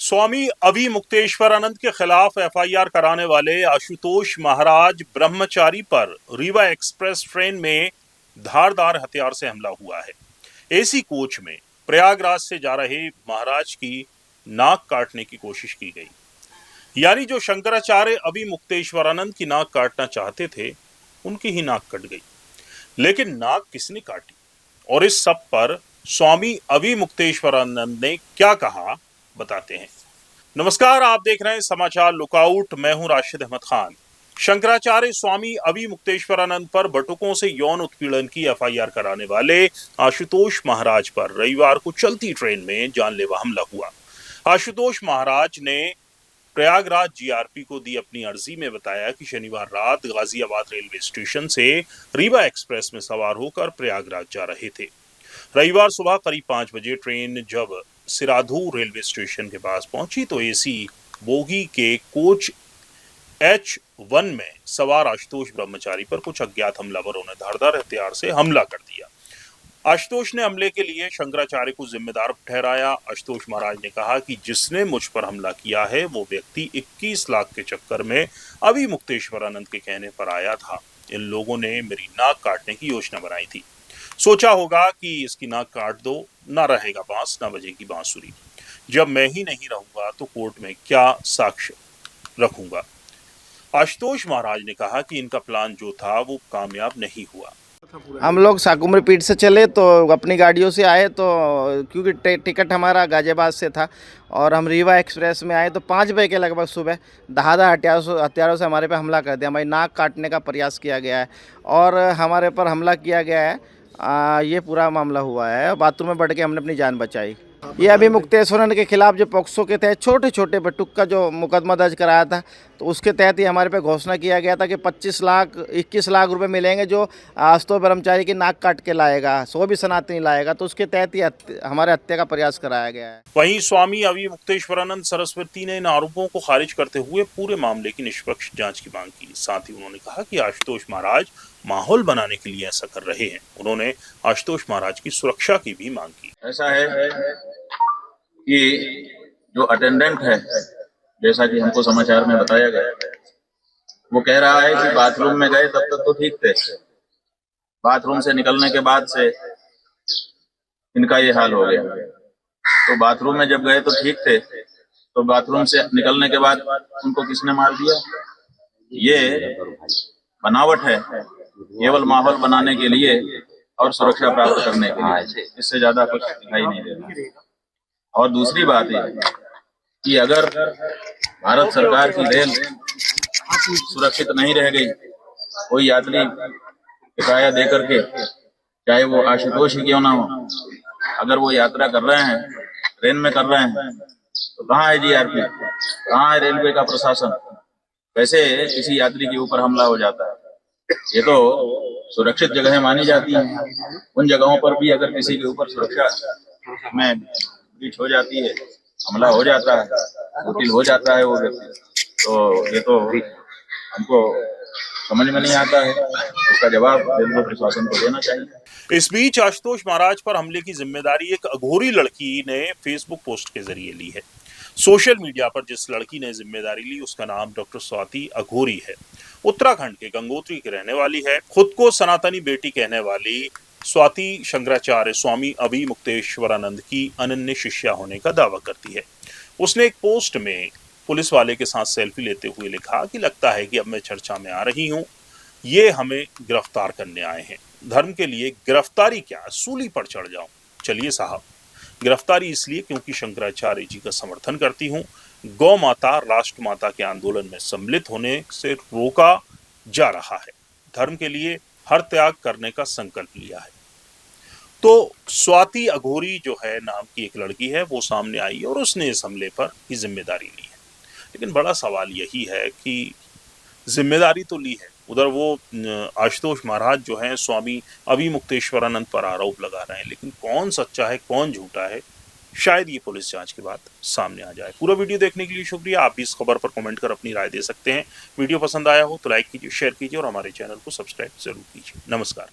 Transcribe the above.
स्वामी अभी मुक्तेश्वरानंद के खिलाफ एफआईआर कराने वाले आशुतोष महाराज ब्रह्मचारी पर रीवा एक्सप्रेस ट्रेन में धारदार हथियार से हमला हुआ है। एसी कोच में प्रयागराज से जा रहे महाराज की नाक काटने की कोशिश की गई। यानी जो शंकराचार्य अभी मुक्तेश्वरानंद की नाक काटना चाहते थे, उनकी ही नाक कट गई। लेकिन नाक किसने काटी और इस सब पर स्वामी अभी मुक्तेश्वरानंद ने क्या कहा, बताते हैं। नमस्कार, आप देख रहे हैं समाचार लुकआउट। मैं हूं राशिद अहमद खान। शंकराचार्य स्वामी अभी मुक्तेश्वरानंद पर बटुकों से यौन उत्पीड़न की एफआईआर कराने वाले आशुतोष महाराज पर रविवार को चलती ट्रेन में जानलेवा हमला हुआ। आशुतोष महाराज ने प्रयागराज जीआरपी को दी अपनी अर्जी में बताया कि शनिवार रात गाजियाबाद रेलवे स्टेशन से रीवा एक्सप्रेस में सवार होकर प्रयागराज जा रहे थे। रविवार सुबह करीब 5 बजे ट्रेन जब सिराधू रेलवे स्टेशन के पास पहुंची तो एसी बोगी के कोच H1 में सवार आशुतोष ब्रह्मचारी पर कुछ अज्ञात हमलावरों ने धारदार हथियार से हमला कर दिया। आशुतोष ने हमले के लिए शंकराचार्य को जिम्मेदार ठहराया। आशुतोष महाराज ने कहा कि जिसने मुझ पर हमला किया है वो व्यक्ति 21 लाख के चक्कर में अभी मुक्तेश्वरानंद के कहने पर आया था। इन लोगों ने मेरी नाक काटने की योजना बनाई थी। सोचा होगा कि इसकी नाक काट दो, ना रहेगा बांस ना बजेगी बांसुरी। जब मैं ही नहीं रहूंगा तो कोर्ट में क्या साक्ष्य रखूंगा। आशुतोष महाराज ने कहा कि इनका प्लान जो था वो कामयाब नहीं हुआ। हम लोग साकुम्र पीठ से चले तो अपनी गाड़ियों से आए तो क्योंकि टिकट हमारा गाजियाबाद से था और हम रीवा एक्सप्रेस में आए तो 5 बजे के लगभग सुबह धारदार हथियारों से हमारे पे हमला कर दिया। हमारी नाक काटने का प्रयास किया गया है और हमारे पर हमला किया गया है। ये पूरा मामला हुआ है। बाथरूम में बढ़ के हमने अपनी जान बचाई। ये अभी मुक्तेश्वरानंद के खिलाफ जो पॉक्सो के तहत छोटे छोटे बटुक का जो मुकदमा दर्ज कराया था तो उसके तहत ही हमारे पे घोषणा किया गया था कि 21 लाख रुपए मिलेंगे जो आशुतोष ब्रह्मचारी की नाक काट के लाएगा, 100 भी सनातनी लाएगा। तो उसके तहत ही हमारे हत्या का प्रयास कराया गया है। वहीं स्वामी अभी मुक्तेश्वरानंद सरस्वती ने इन आरोपों को खारिज करते हुए पूरे मामले की निष्पक्ष जांच की मांग की। साथ ही उन्होंने कहा कि आशुतोष महाराज माहौल बनाने के लिए ऐसा कर रहे हैं। उन्होंने आशुतोष महाराज की सुरक्षा की भी मांग की। ऐसा है कि जो अटेंडेंट है, जैसा कि हमको समाचार में बताया गया, वो कह रहा है कि बाथरूम में गए तब तक तो ठीक थे, बाथरूम से निकलने के बाद से इनका ये हाल हो गया। तो बाथरूम में जब गए तो ठीक थे, तो बाथरूम से निकलने के बाद उनको किसने मार दिया? ये बनावट है, केवल माहौल बनाने के लिए और सुरक्षा प्राप्त करने के लिए। इससे ज्यादा कुछ दिखाई नहीं दे रहा। और दूसरी बात ये कि अगर भारत सरकार की रेल सुरक्षित नहीं रह गई, कोई यात्री किराया दे करके, चाहे वो आशुतोष ही क्यों ना हो, अगर वो यात्रा कर रहे हैं, ट्रेन में कर रहे हैं, तो कहाँ है जीआरपी, कहाँ है रेलवे का प्रशासन? वैसे किसी यात्री के ऊपर हमला हो जाता है। ये तो सुरक्षित जगह मानी जाती है। उन जगहों पर भी अगर किसी के ऊपर सुरक्षा में ब्रीच हो जाती है, हमला हो जाता है, कुटिल हो जाता है वो व्यक्ति, तो ये तो हमको समझ में नहीं आता है। इसका जवाब रेलवे प्रशासन को देना चाहिए। इस बीच आशुतोष महाराज पर हमले की जिम्मेदारी एक अघोरी लड़की ने फेसबुक पोस्ट के जरिए ली है। सोशल मीडिया पर जिस लड़की ने जिम्मेदारी ली उसका नाम डॉक्टर स्वाति अघोरी है। उत्तराखंड के गंगोत्री की रहने वाली है। खुद को सनातनी बेटी कहने वाली स्वाति शंकराचार्य स्वामी अभी मुक्तेश्वरानंद की अनन्य शिष्या होने का दावा करती है। उसने एक पोस्ट में पुलिस वाले के साथ सेल्फी लेते हुए लिखा कि लगता है कि अब मैं चर्चा में आ रही हूँ, ये हमें गिरफ्तार करने आए हैं। धर्म के लिए गिरफ्तारी क्या, सूली पर चढ़ जाऊं? चलिए साहब, गिरफ्तारी इसलिए क्योंकि शंकराचार्य जी का समर्थन करती हूँ। गौ माता राष्ट्र माता के आंदोलन में सम्मिलित होने से रोका जा रहा है। धर्म के लिए हर त्याग करने का संकल्प लिया है। तो स्वाति अघोरी जो है नाम की एक लड़की है, वो सामने आई और उसने इस हमले पर की जिम्मेदारी ली है। लेकिन बड़ा सवाल यही है कि जिम्मेदारी तो ली है, उधर वो आशुतोष महाराज जो हैं स्वामी अभी मुक्तेश्वरानंद पर आरोप लगा रहे हैं, लेकिन कौन सच्चा है कौन झूठा है, शायद ये पुलिस जांच के बाद सामने आ जाए। पूरा वीडियो देखने के लिए शुक्रिया। आप भी इस खबर पर कमेंट कर अपनी राय दे सकते हैं। वीडियो पसंद आया हो तो लाइक कीजिए, शेयर कीजिए और हमारे चैनल को सब्सक्राइब जरूर कीजिए। नमस्कार।